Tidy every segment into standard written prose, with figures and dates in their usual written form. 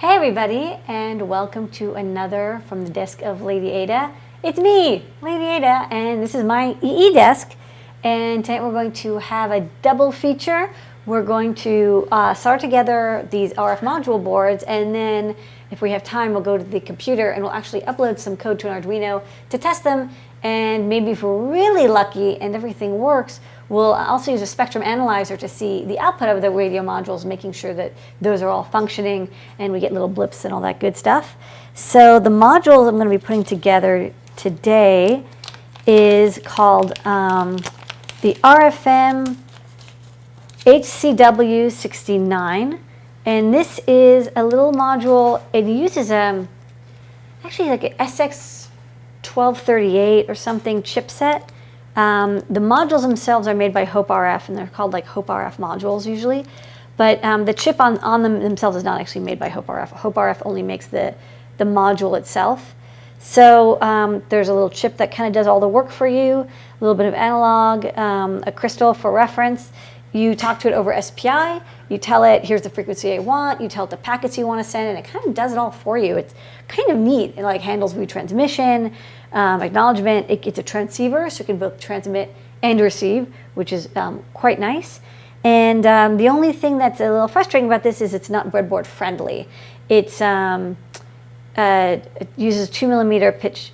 Hey everybody, and welcome to another from the desk of Lady Ada. It's me, Lady Ada, and this is my EE desk. And tonight we're going to have a double feature. We're going to solder together these RF module boards, and then if we have time, we'll go to the computer and we'll actually upload some code to an Arduino to test them. And maybe if we're really lucky and everything works, we'll also use a spectrum analyzer to see the output of the radio modules, making sure that those are all functioning and we get little blips and all that good stuff. So the modules I'm going to be putting together today is called the RFM69, and this is a little module. It uses actually like an SX1238 or something chipset. The modules themselves are made by Hope RF, and they're called like Hope RF modules usually. But the chip on them themselves is not actually made by Hope RF. Hope RF only makes the module itself. So there's a little chip that kind of does all the work for you, a little bit of analog, a crystal for reference. You talk to it over SPI, you tell it, here's the frequency I want, you tell it the packets you want to send, and it kind of does it all for you. It's kind of neat. It like handles retransmission, acknowledgement. It's a transceiver, so it can both transmit and receive, which is quite nice. And the only thing that's a little frustrating about this is it's not breadboard friendly. It's it uses 2 millimeter pitch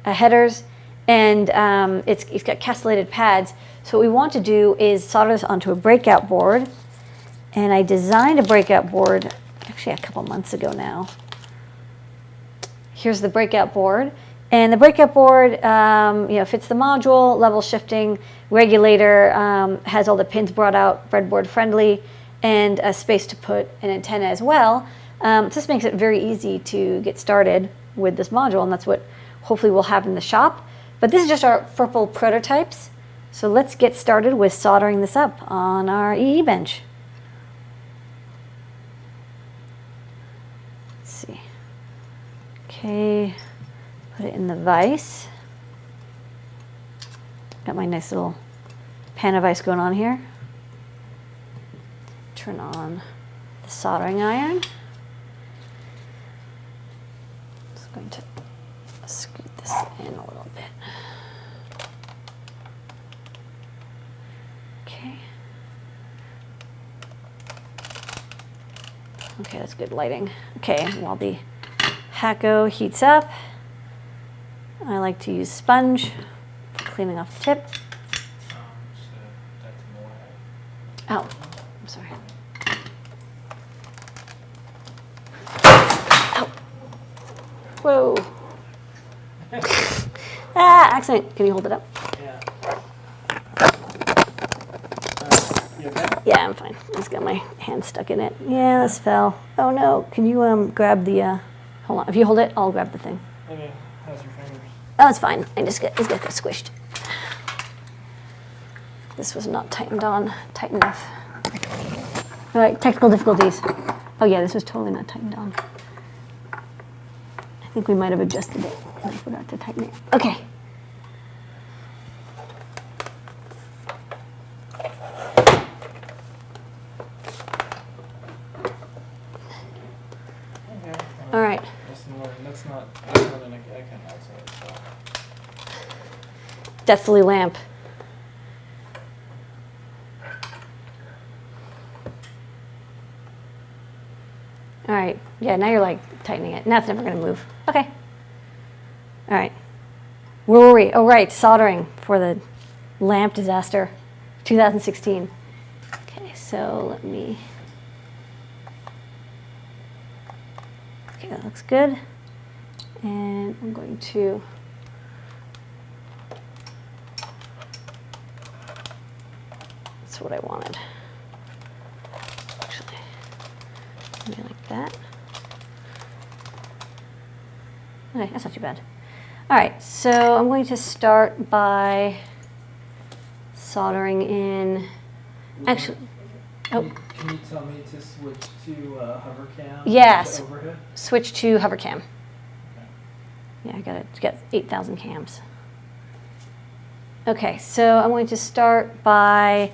headers, and it's got castellated pads. So what we want to do is solder this onto a breakout board, and I designed a breakout board actually a couple months ago now. Here's the breakout board, and the breakout board fits the module, level shifting, regulator, has all the pins brought out, breadboard friendly, and a space to put an antenna as well. This makes it very easy to get started with this module, and that's what hopefully we'll have in the shop. But this is just our purple prototypes. So let's get started with soldering this up on our EE bench. Let's see. Okay, put it in the vise. Got my nice little pan of ice going on here. Turn on the soldering iron. Just going to scoot this in a little bit. Okay, that's good lighting. Okay, while the Hacko heats up, I like to use sponge for cleaning off the tip. Oh, I'm sorry. Oh. Whoa. Accident. Can you hold it up? Yeah. Yeah, I'm fine. I just got my hand stuck in it. Yeah, this fell. Oh no. Can you grab the, hold on. If you hold it, I'll grab the thing. Okay. How's your fingers? Oh, it's fine. It's got squished. This was not tight enough. All right, technical difficulties. Oh yeah, this was totally not tightened on. I think we might have adjusted it, and I forgot to tighten it. Okay. All right. That's not an icon outside. So. Deathly lamp. All right. Yeah, now you're like tightening it. Now it's never going to move. Okay. All right. Where were we? Oh, right. Soldering for the lamp disaster, 2016. Okay, so let me. Okay, that looks good. And I'm going to that's what I wanted. Actually, maybe like that. Okay, that's not too bad. All right, so I'm going to start by soldering in. Actually, oh. Can you tell me to switch to hover cam? Yes. Overhead? Switch to hover cam. Okay. Yeah, I got to get 8,000 cams. Okay, so I'm going to start by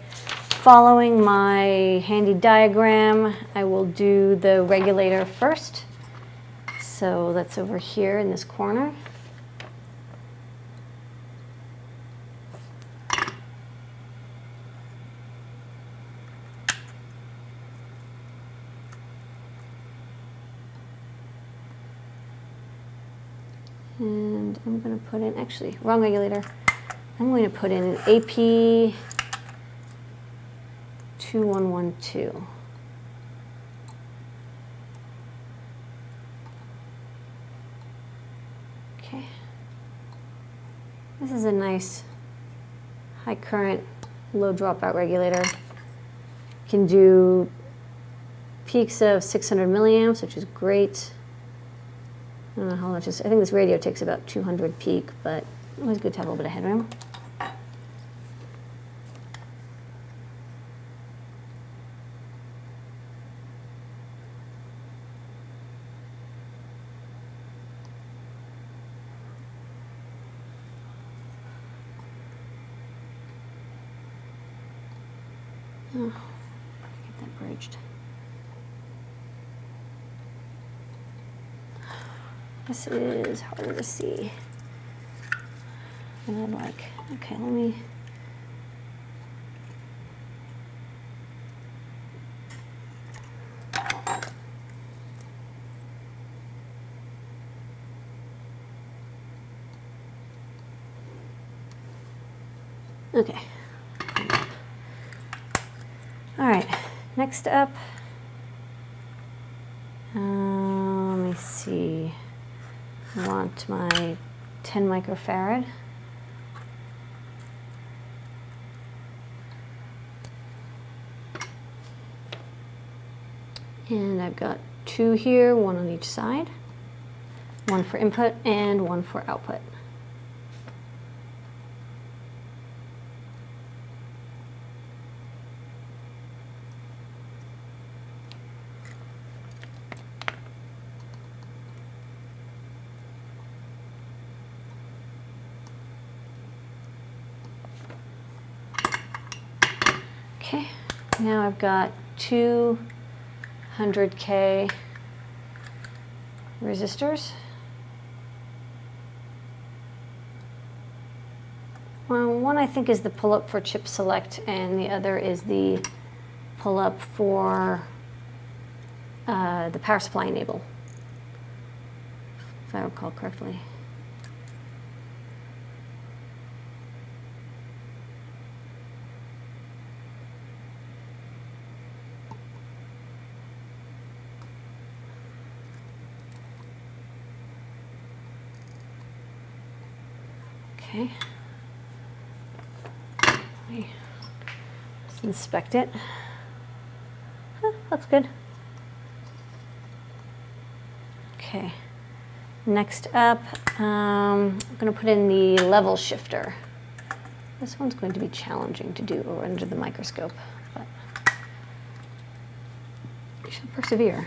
Following my handy diagram, I will do the regulator first. So that's over here in this corner. And I'm going to put in, actually, wrong regulator. I'm going to put in an AP 2112. Okay. This is a nice high current, low dropout regulator. Can do peaks of 600 milliamps, which is great. I don't know how much I think this radio takes about 200 peak, but always good to have a little bit of headroom. Oh, get that bridged. This is harder to see. And I'd like, okay, let me. Okay. All right, next up, let me see. I want my 10 microfarad. And I've got two here, one on each side. One for input and one for output. Okay, now I've got 200K resistors. Well, one I think is the pull-up for chip select, and the other is the pull-up for the power supply enable, if I recall correctly. Okay. Let's inspect it. Looks good. Okay. Next up, I'm going to put in the level shifter. This one's going to be challenging to do under the microscope, but you should persevere.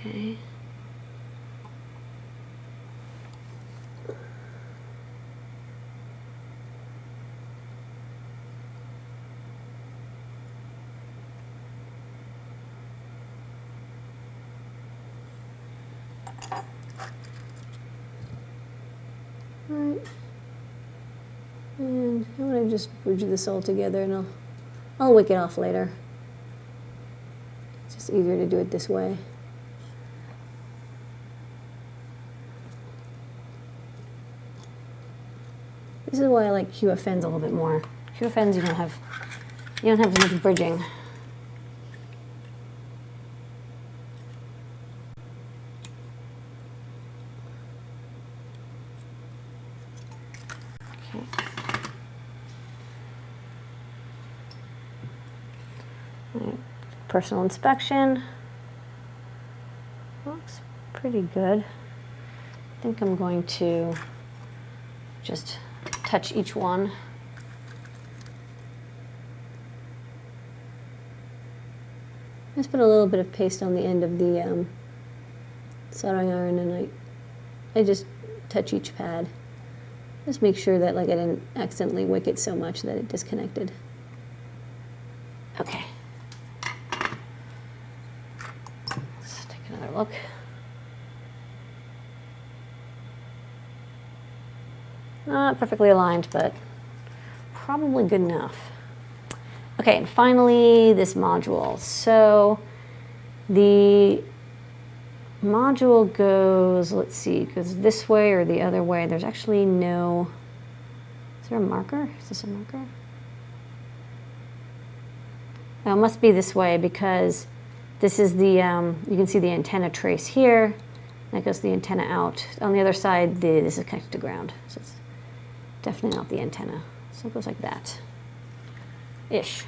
Okay. Right. And I'm going to just bridge this all together, and I'll wick it off later. It's just easier to do it this way. This is why I like QFNs a little bit more. QFNs you don't have as much bridging. Okay. All right. Personal inspection. Looks pretty good. I think I'm going to just touch each one. Just put a little bit of paste on the end of the soldering iron, and I just touch each pad. Just make sure that like I didn't accidentally wick it so much that it disconnected. Okay. Let's take another look. Not perfectly aligned, but probably good enough. Okay, and finally this module. So the module goes, let's see, goes this way or the other way. There's actually no, is there a marker? Is this a marker? Oh, it must be this way because this is the, you can see the antenna trace here. That goes the antenna out. On the other side, this is connected to ground. So it's definitely not the antenna. So it goes like that. Ish.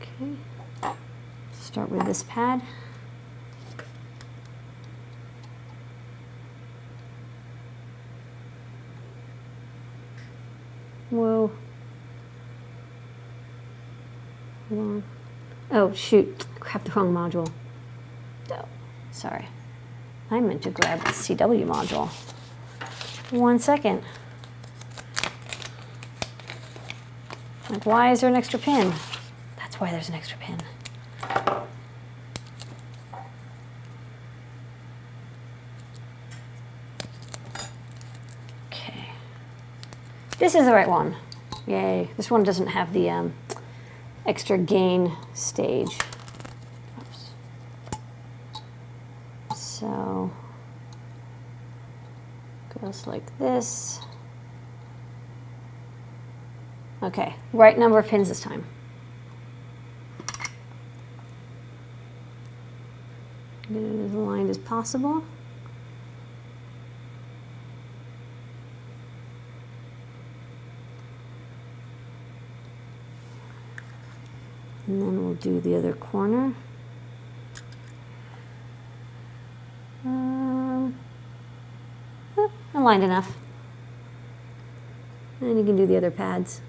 Okay. Start with this pad. Whoa. Hold on. Oh, shoot. I grabbed the wrong module. Oh, sorry. I meant to grab the CW module. 1 second. Like, why is there an extra pin? That's why there's an extra pin. Okay. This is the right one. Yay. This one doesn't have the extra gain stage. Oops. So, goes like this. Okay, right number of pins this time. Get it as aligned as possible. And then we'll do the other corner. Aligned enough. And you can do the other pads.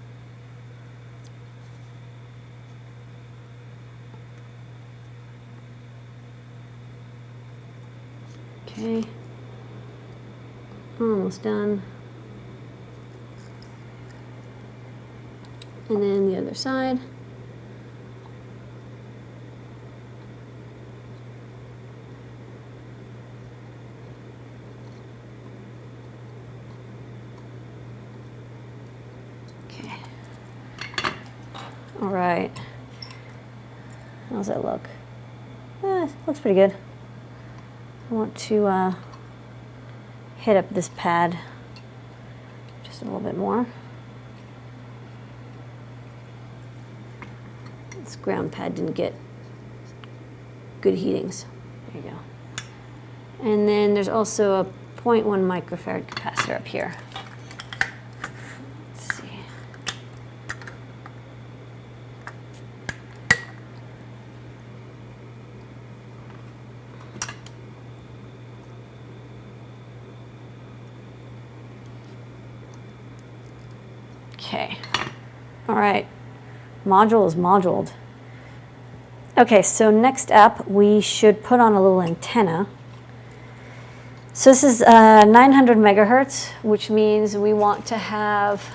Okay. Almost done. And then the other side. Okay. All right. How's that look? Looks pretty good. I want to hit up this pad just a little bit more. This ground pad didn't get good heatings. There you go. And then there's also a 0.1 microfarad capacitor up here. Let's see. Okay. All right. Module is moduled. Okay, so next up, we should put on a little antenna. So this is 900 megahertz, which means we want to have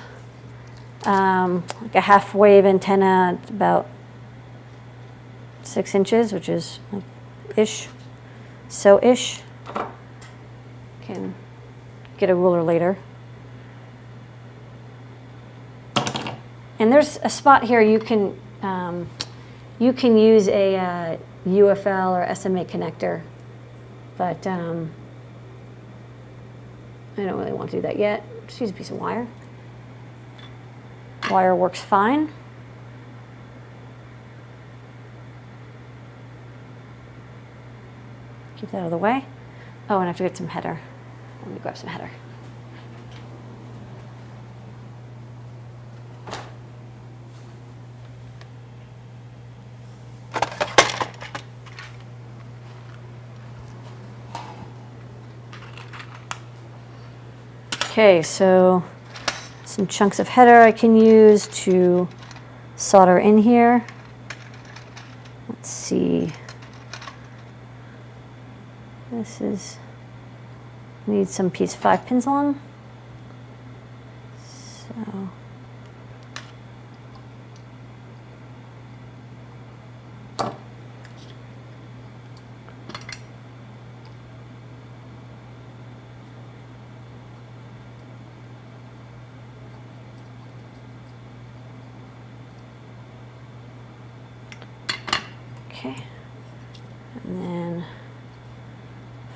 like a half wave antenna at about 6 inches, which is like ish, so-ish. Can get a ruler later. And there's a spot here you can use a UFL or SMA connector, but I don't really want to do that yet. Just use a piece of wire. Wire works fine. Keep that out of the way. Oh, and I have to get some header. Let me grab some header. Okay, so some chunks of header I can use to solder in here. Let's see. This is, need some piece 5 pins long. So. Okay, and then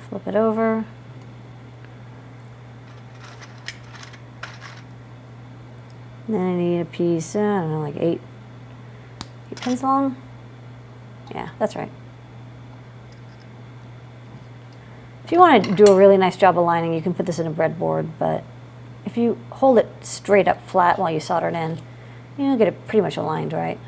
flip it over. And then I need a piece, I don't know, like 8 pins long. Yeah, that's right. If you want to do a really nice job aligning, you can put this in a breadboard, but if you hold it straight up flat while you solder it in, you'll get it pretty much aligned, right?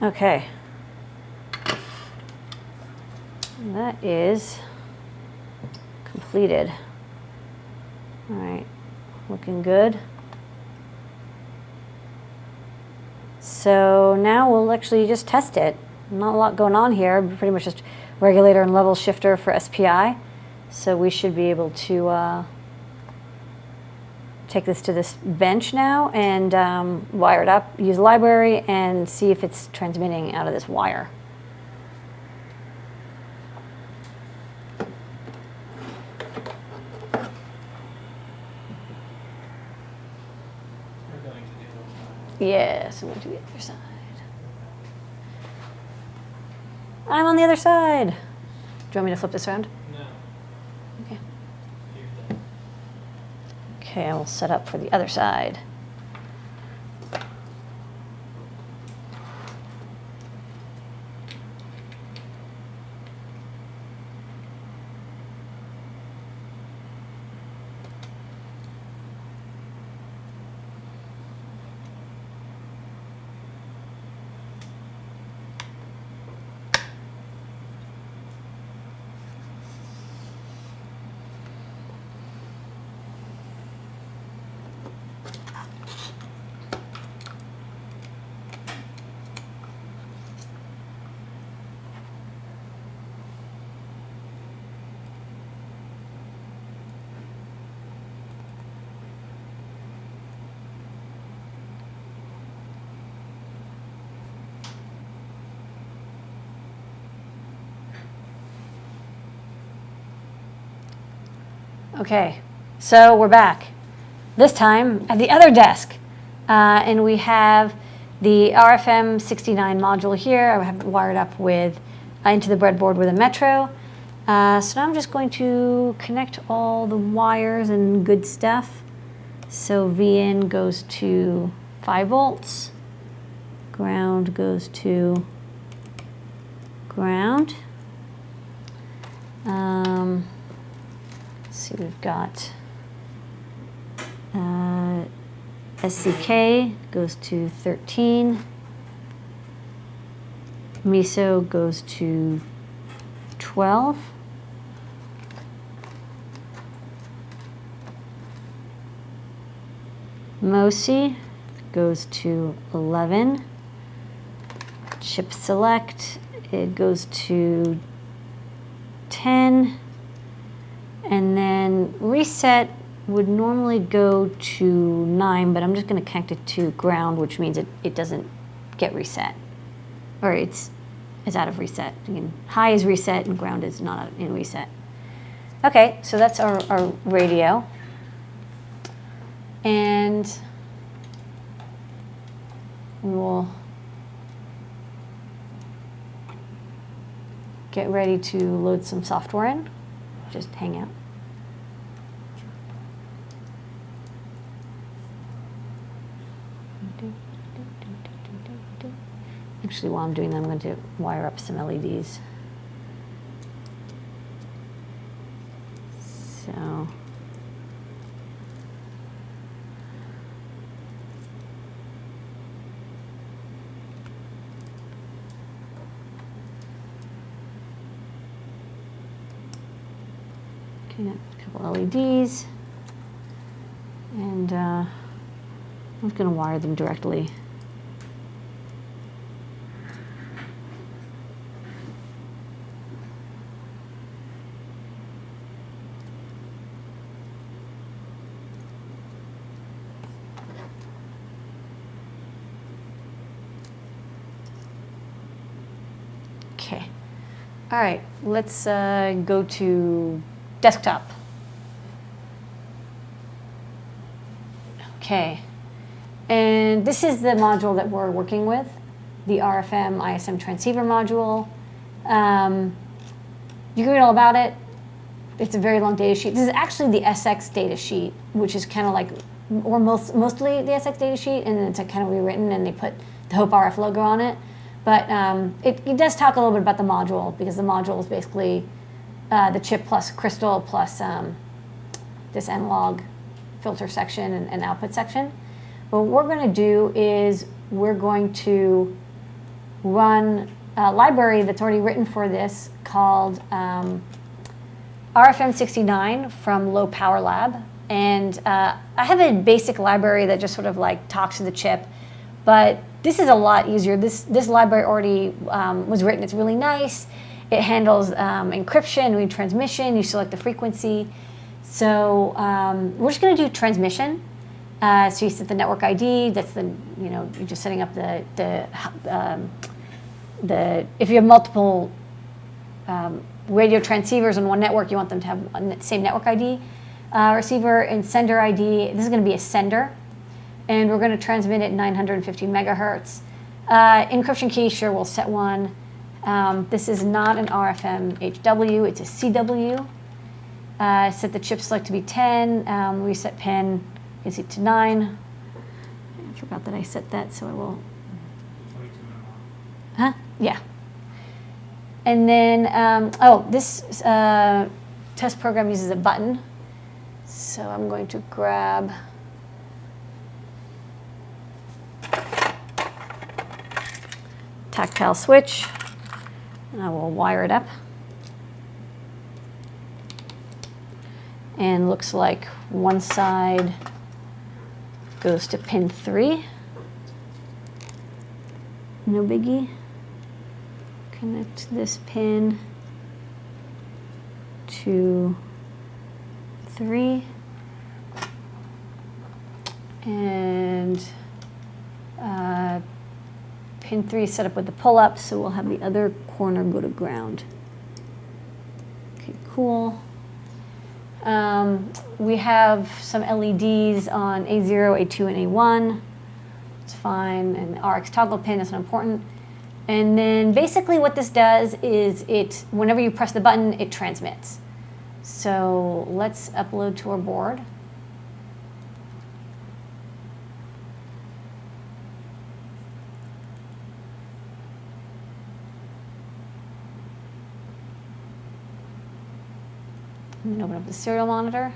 Okay, that is completed. All right, looking good. So now we'll actually just test it. Not a lot going on here, pretty much just regulator and level shifter for SPI. So we should be able to take this to this bench now and wire it up, use library, and see if it's transmitting out of this wire. We're going to the other side. Yes, I'm going to the other side. I'm on the other side. Do you want me to flip this around? No. Okay. You're done. Okay, I will set up for the other side. Okay, so we're back. This time at the other desk. And we have the RFM69 module here. I have it wired up with into the breadboard with a Metro. So now I'm just going to connect all the wires and good stuff. So VN goes to 5 volts. Ground goes to ground. Let's see, we've got SCK goes to 13. MISO goes to 12. MOSI goes to 11. Chip select, it goes to 10. And then reset would normally go to 9, but I'm just going to connect it to ground, which means it doesn't get reset. Or it's out of reset. High is reset and ground is not in reset. Okay, so that's our radio. And we will get ready to load some software in. Just hang out. Actually, while I'm doing that, I'm going to wire up some LEDs. So. Okay, a couple LEDs. And I'm just going to wire them directly. Okay. All right, let's go to desktop. Okay. And this is the module that we're working with, the RFM ISM transceiver module. You can read all about it. It's a very long data sheet. This is actually the SX data sheet, which is kind of like, or mostly the SX data sheet, and then it's like kind of rewritten, and they put the Hope RF logo on it. But it does talk a little bit about the module, because the module is basically the chip plus crystal plus this analog filter section and output section. But what we're going to do is we're going to run a library that's already written for this called RFM69 from Low Power Lab. And I have a basic library that just sort of like talks to the chip, but this is a lot easier. This library already was written. It's really nice. It handles encryption, retransmission. You select the frequency. So we're just going to do transmission. So you set the network ID. That's the, you're just setting up the if you have multiple radio transceivers on one network, you want them to have the same network ID. Receiver and sender ID. This is going to be a sender, and we're going to transmit at 950 megahertz. Encryption key, sure, we'll set one. This is not an RFM HW, it's a CW. Set the chip select to be 10, reset pin, you can see to 9. I forgot that I set that, so I will. Huh? Yeah. And then, this test program uses a button. So I'm going to grab tactile switch, and I will wire it up. And looks like one side goes to pin 3. No biggie. Connect this pin to 3, and pin 3 is set up with the pull-up, so we'll have the other corner go to ground. Okay, cool. We have some LEDs on A0, A2, and A1. It's fine, and RX toggle pin is not important. And then basically what this does is whenever you press the button, it transmits. So let's upload to our board. And then open up the serial monitor.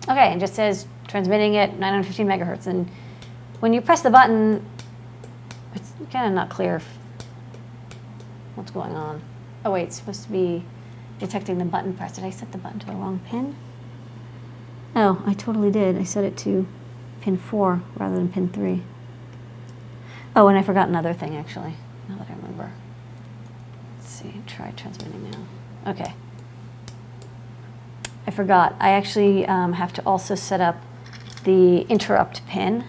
Okay, it just says transmitting at 915 megahertz. And when you press the button, it's kind of not clear what's going on. Oh wait, it's supposed to be detecting the button press. Did I set the button to the wrong pin? Oh, I totally did. I set it to pin 4 rather than pin 3. Oh, and I forgot another thing, actually, now that I remember. Let's see, try transmitting now. Okay. I forgot. I actually have to also set up the interrupt pin.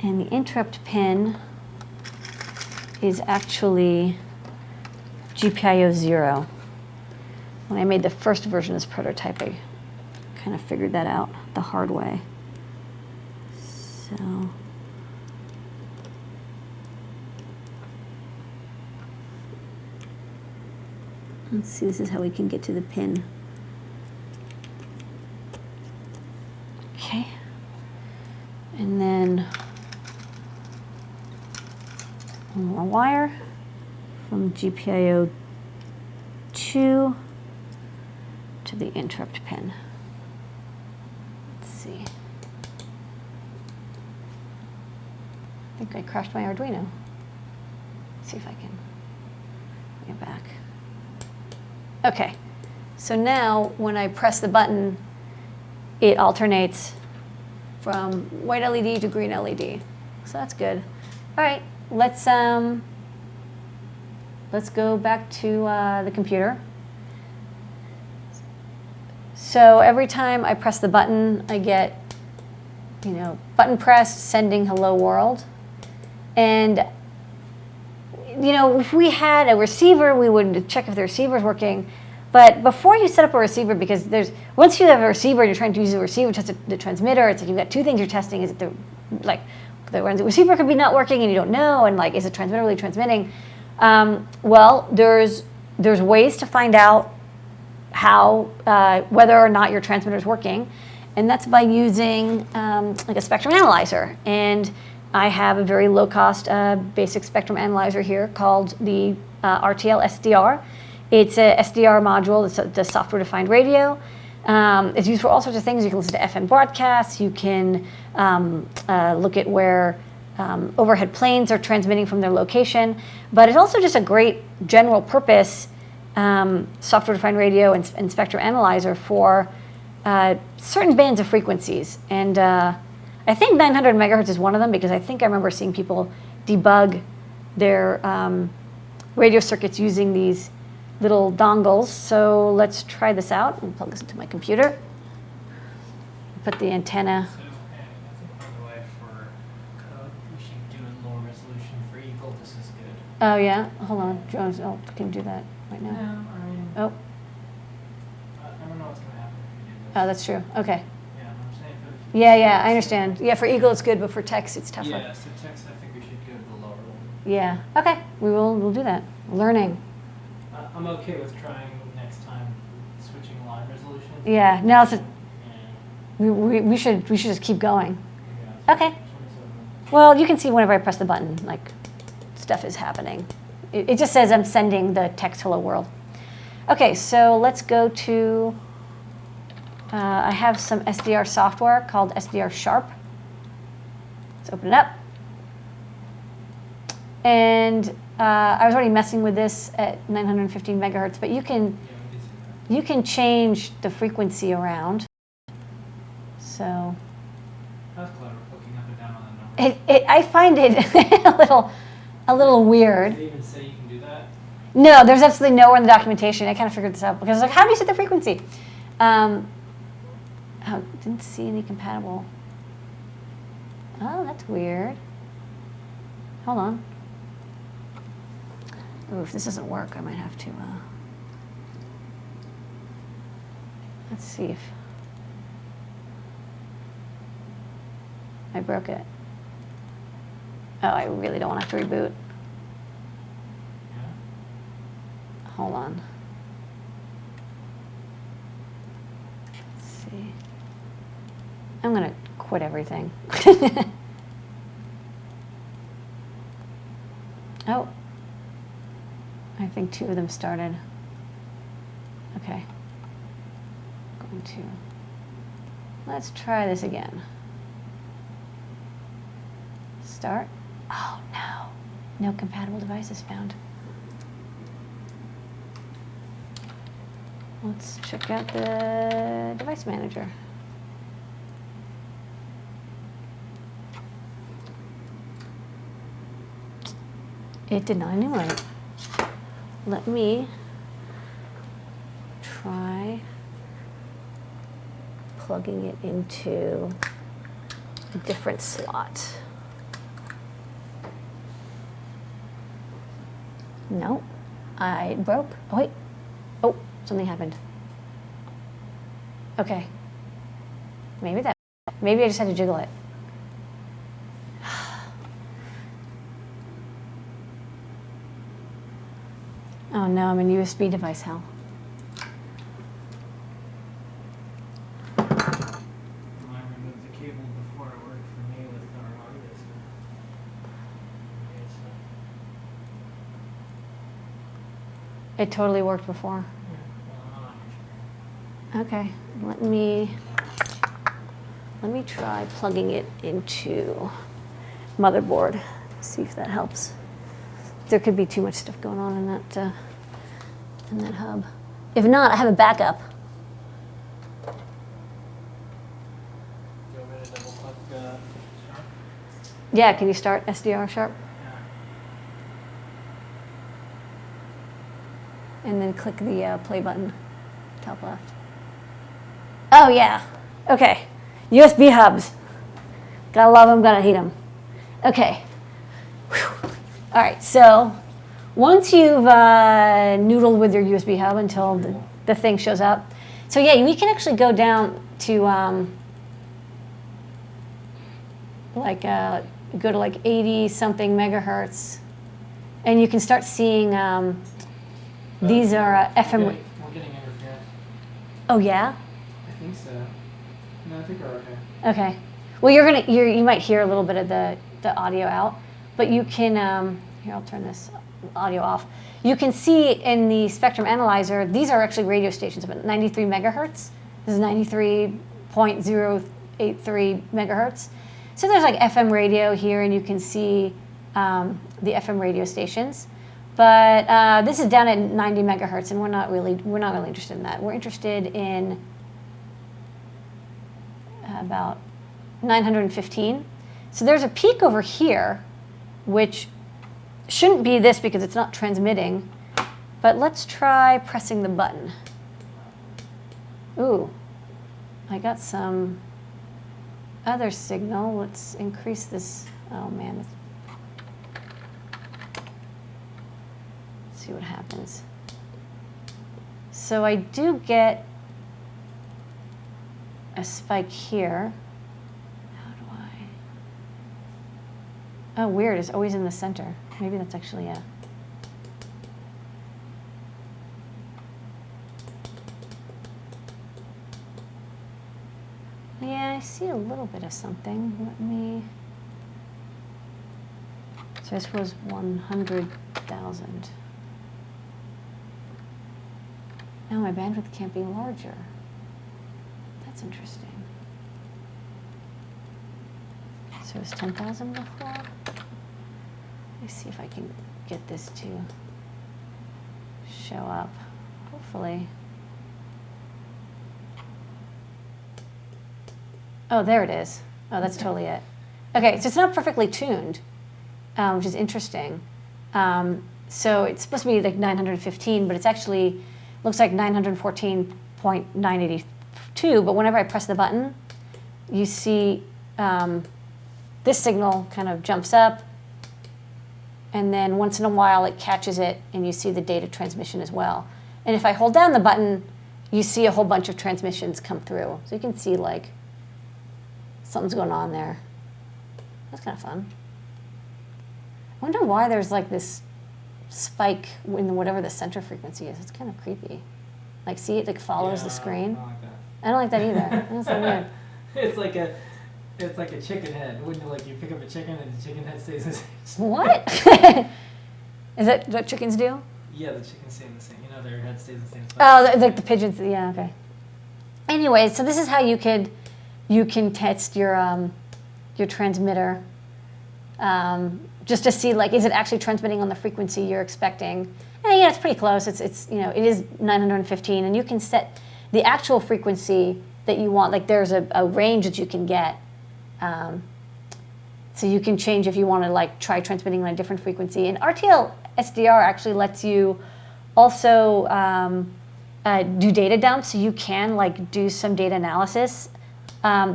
And the interrupt pin is actually GPIO 0. When I made the first version of this prototype, I kind of figured that out the hard way. So let's see, this is how we can get to the pin. Okay. And then one more wire from GPIO 2 to the interrupt pin. Let's see. I think I crashed my Arduino. Let's see if I can bring it back. Okay, so now when I press the button, it alternates from white LED to green LED. So that's good. All right, let's go back to the computer. So every time I press the button, I get, button pressed, sending hello world. And, if we had a receiver, we would check if the receiver is working. But before you set up a receiver, because once you have a receiver and you're trying to use the receiver to test the transmitter, it's like you've got two things you're testing. Is it the receiver could be not working and you don't know, and is the transmitter really transmitting? Well, there's ways to find out how whether or not your transmitter is working, and that's by using a spectrum analyzer. And I have a very low-cost basic spectrum analyzer here called the RTL-SDR. It's a SDR module. It's the software-defined radio. It's used for all sorts of things. You can listen to FM broadcasts. You can look at where overhead planes are transmitting from their location. But it's also just a great general purpose software-defined radio and spectrum analyzer for certain bands of frequencies. And I think 900 megahertz is one of them, because I think I remember seeing people debug their radio circuits using these little dongles. So let's try this out and plug this into my computer. Put the antenna. So, I think, by the way, for code, we should do a lower resolution for Eagle. This is good. Oh, yeah? Hold on. Jones, can you do that right now? No, I mean, Oh, I don't know what's going to happen if you do this. oh, that's true. Okay. Yeah, I'm saying for the Yeah, I understand. Yeah, for Eagle it's good, but for text it's tougher. Yeah, so text, I think we should go to the lower one. Yeah. Okay. We'll do that. Learning. I'm okay with trying next time switching line resolution. Yeah. No, Yeah. we should just keep going. Yeah, Okay. 27. Well, you can see whenever I press the button, stuff is happening. It just says I'm sending the text hello world. Okay, so let's go to, I have some SDR software called SDR Sharp. Let's open it up. And I was already messing with this at 915 megahertz, but you can Yeah, we did see that. you can change the frequency around. So That's clever, looking up and down on the number. I find it a little weird. Did they even say you can do that? No, there's absolutely nowhere in the documentation. I kind of figured this out because I was like, how do you set the frequency? Didn't see any compatible. Oh, that's weird. Hold on. Ooh, if this doesn't work, I might have to. Let's see if I broke it. Oh, I really don't want to have to reboot. Yeah. Hold on. Let's see. I'm going to quit everything. Oh. I think two of them started. Okay. Going to. Let's try this again. Start. Oh, no. No compatible devices found. Let's check out the device manager. It did not enumerate. Let me try plugging it into a different slot. No, I broke. Oh, wait. Oh, something happened. Okay. Maybe I just had to jiggle it. Oh no, I'm in USB device hell. I removed the cable before it worked for me with our Radios. It totally worked before. Okay, let me try plugging it into motherboard. See if that helps. There could be too much stuff going on in that hub. If not, I have a backup. Do you want me double click sharp. Yeah, can you start SDR sharp? Yeah. And then click the play button, top left. Oh yeah, okay. USB hubs. Gotta love them, gotta hate them. Okay. Whew. All right, so once you've noodled with your USB hub until the thing shows up, so yeah, we can actually go down to go to like 80 something megahertz, and you can start seeing these are FM. We're getting interference. Oh yeah. I think so. No, I think we're okay. Okay. Well, you might hear a little bit of the audio out, but you can here, I'll turn this audio off. You can see in the spectrum analyzer, these are actually radio stations about 93 megahertz. This is 93.083 megahertz. So there's like FM radio here, and you can see the FM radio stations. But this is down at 90 megahertz, and we're not really interested in that. We're interested in about 915. So there's a peak over here, which shouldn't be this because it's not transmitting. But let's try pressing the button. Ooh, I got some other signal. Let's increase this. Oh man. Let's see what happens. So I do get a spike here. How do I? Oh, weird. It's always in the center. Maybe that's actually a. Yeah, I see a little bit of something. Let me. So this was 100,000. Now my bandwidth can't be larger. That's interesting. So it was 10,000 before. Let me see if I can get this to show up. Hopefully. Oh, there it is. Oh, that's totally it. Okay, so it's not perfectly tuned, which is interesting. So it's supposed to be like 915, but it's actually looks like 914.982. But whenever I press the button, you see this signal kind of jumps up, and then once in a while it catches it, and you see the data transmission as well. And if I hold down the button, you see a whole bunch of transmissions come through. So you can see like something's going on there. That's kind of fun. I wonder why there's like this spike in whatever the center frequency is. It's kind of creepy. Like, see, it like follows the screen. I don't like that. I don't like that either. That's so weird. It's like a chicken head. Wouldn't it, like you pick up a chicken and the chicken head stays the same? What? Is that what chickens do? Yeah, the chickens stay the same. You know, their head stays the same spot. Oh, like the pigeons. Yeah, okay. Anyway, so this is how you can test your transmitter, just to see like, is it actually transmitting on the frequency you're expecting? And yeah, it's pretty close. It is 915, and you can set the actual frequency that you want. Like there's a range that you can get, so you can change if you want to like try transmitting on a different frequency. And RTL-SDR actually lets you also do data dumps, so you can like do some data analysis.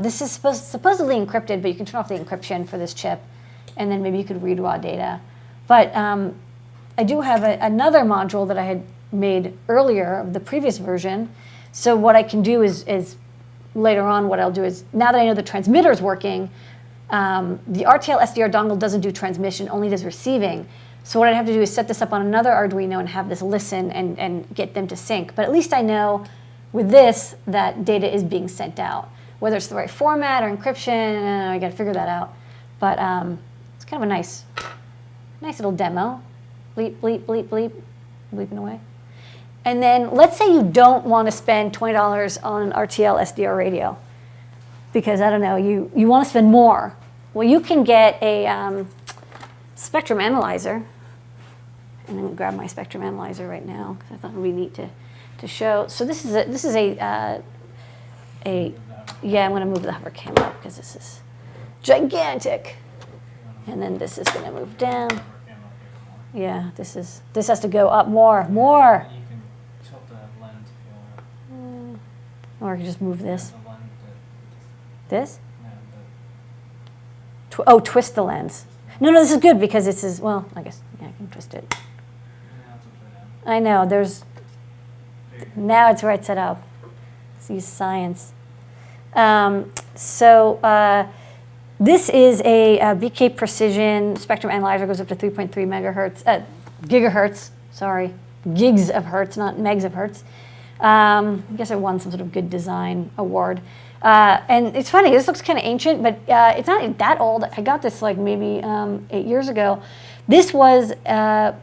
This is supposedly encrypted, but you can turn off the encryption for this chip, and then maybe you could read raw data. But I do have another module that I had made earlier of the previous version. So what I can do is later on, what I'll do is, now that I know the transmitter is working, the RTL-SDR dongle doesn't do transmission, only does receiving. So what I'd have to do is set this up on another Arduino and have this listen and get them to sync. But at least I know with this that data is being sent out. Whether it's the right format or encryption, I got to figure that out. But it's kind of a nice little demo. Bleep, bleep, bleep, bleep, bleeping away. And then let's say you don't want to spend $20 on an RTL-SDR radio because, I don't know, you want to spend more. Well, you can get a spectrum analyzer. And I'm going to grab my spectrum analyzer right now because I thought it would be neat to show. So this is a yeah, I'm going to move the hover cam up because this is gigantic. And then this is going to move down. Yeah, this has to go up more. You can tilt the lens if you want. Or I can just move this. The lens This? no, Twist the lens. No, this is good because this is, well, I guess, yeah, I can twist it. it's upside down. I know, now it's right set up. Let's use science. This is a BK Precision spectrum analyzer, goes up to 3.3 gigahertz, sorry, gigs of hertz, not megs of hertz. I guess it won some sort of good design award. And it's funny, this looks kind of ancient, but it's not that old. I got this like maybe 8 years ago. This was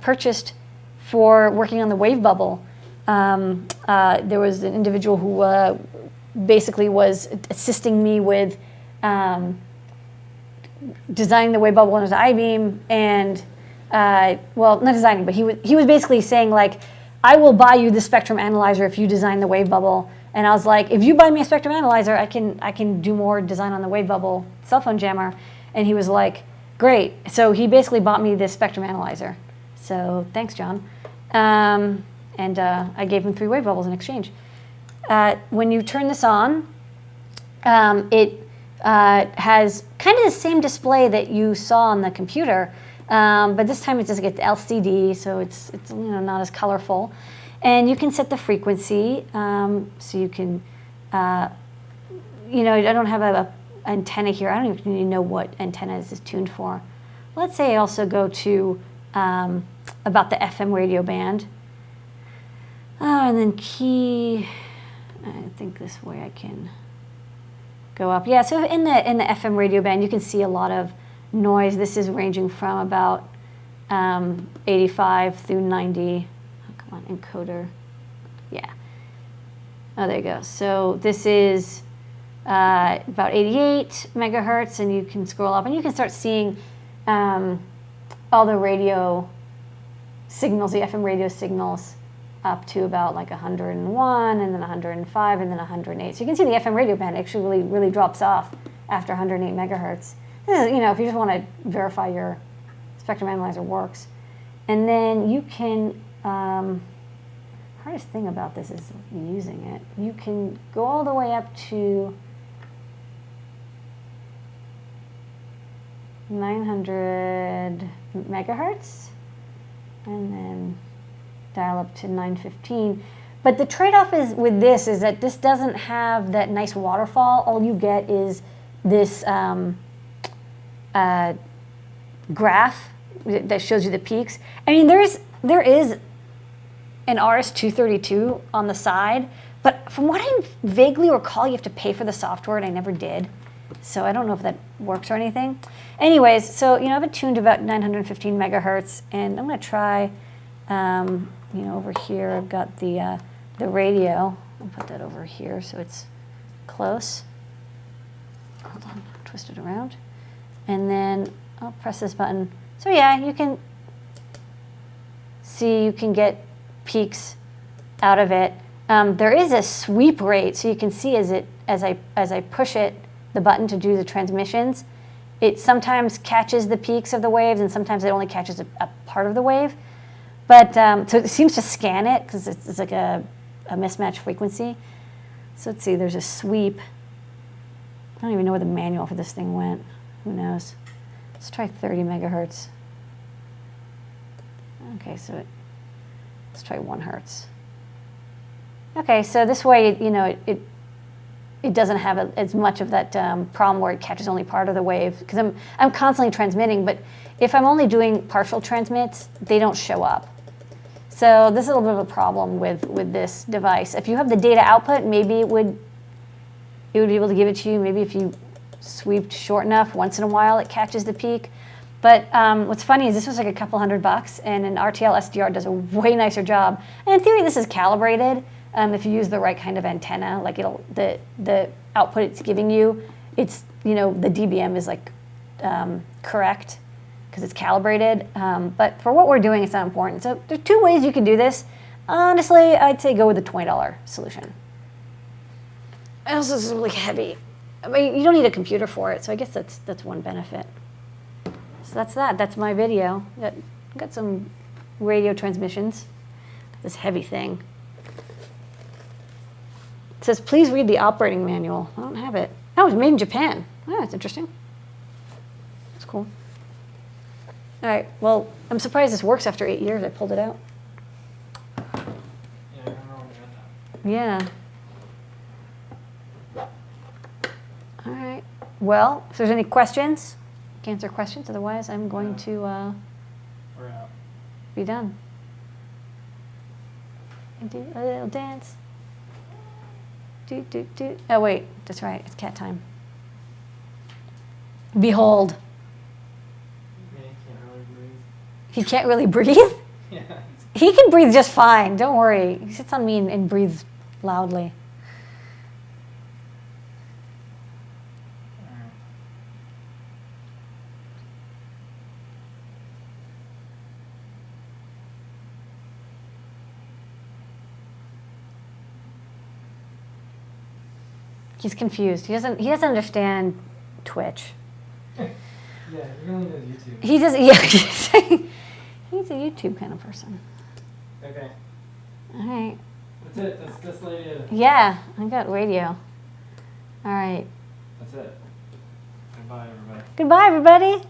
purchased for working on the wave bubble. There was an individual who basically was assisting me with designing the wave bubble on his I-beam, and well, not designing, but he was basically saying like, I will buy you the spectrum analyzer if you design the wave bubble. And I was like, if you buy me a spectrum analyzer, I can do more design on the wave bubble cell phone jammer. And he was like, great. So he basically bought me this spectrum analyzer. So thanks, John. And I gave him 3 wave bubbles in exchange. When you turn this on, it has kind of the same display that you saw on the computer, but this time it doesn't get the LCD, so it's not as colorful. And you can set the frequency, so you can, I don't have a antenna here. I don't even know what antenna this is tuned for. Let's say I also go to about the FM radio band, and then key. I think this way I can go up. Yeah, so in the FM radio band, you can see a lot of noise. This is ranging from about 85 through 90. Oh, come on, encoder. Yeah. Oh, there you go. So this is about 88 megahertz, and you can scroll up, and you can start seeing all the radio signals, the FM radio signals, up to about like 101, and then 105, and then 108. So you can see the FM radio band actually really drops off after 108 megahertz. This is, if you just want to verify your spectrum analyzer works. And then you can, hardest thing about this is using it. You can go all the way up to 900 megahertz, and then dial up to 915. But the trade-off is with this is that this doesn't have that nice waterfall. All you get is this graph that shows you the peaks. I mean, there is an RS-232 on the side, but from what I vaguely recall, you have to pay for the software, and I never did. So I don't know if that works or anything. Anyways, so I have it tuned to about 915 megahertz, and I'm going to try. Over here I've got the radio. I'll put that over here so it's close. Hold on, twist it around. And then I'll press this button. So yeah, you can see you can get peaks out of it. There is a sweep rate, so you can see as I push the button to do the transmissions, it sometimes catches the peaks of the waves, and sometimes it only catches a part of the wave. But so it seems to scan it because it's like a mismatched frequency. So let's see, there's a sweep. I don't even know where the manual for this thing went. Who knows? Let's try 30 megahertz. Okay, so let's try 1 hertz. Okay, so this way, it doesn't have as much of that problem where it catches only part of the wave, because I'm constantly transmitting, but if I'm only doing partial transmits, they don't show up. So this is a little bit of a problem with this device. If you have the data output, maybe it would be able to give it to you. Maybe if you sweeped short enough, once in a while it catches the peak. But what's funny is this was like a couple $100, and an RTL-SDR does a way nicer job. And in theory, this is calibrated. If you use the right kind of antenna, like the output it's giving you, it's the dBm is like correct because it's calibrated. But for what we're doing, it's not important. So there's 2 ways you can do this. Honestly, I'd say go with the $20 solution. Also, this is really heavy. I mean, you don't need a computer for it, so I guess that's one benefit. So that's that. That's my video. Got some radio transmissions. This heavy thing. It says, please read the operating manual. I don't have it. Oh, it's made in Japan. Oh, that's interesting. That's cool. All right, well, I'm surprised this works after 8 years. I pulled it out. Yeah, I remember when you had that. Yeah. All right. Well, if there's any questions, you can answer questions. Otherwise, I'm going to We're out. be done. And do a little dance. Do, do, do. Oh, wait. That's right. It's cat time. Behold. Yeah, you can't really breathe. He can't really breathe? Yeah. He can breathe just fine. Don't worry. He sits on me and breathes loudly. Alright. He's confused. He doesn't understand Twitch. Yeah, he only knows YouTube. He does, yeah. He's a YouTube kind of person. Okay. All right. That's it. That's lady. Yeah, I got radio. All right. That's it. Goodbye, everybody. Goodbye, everybody.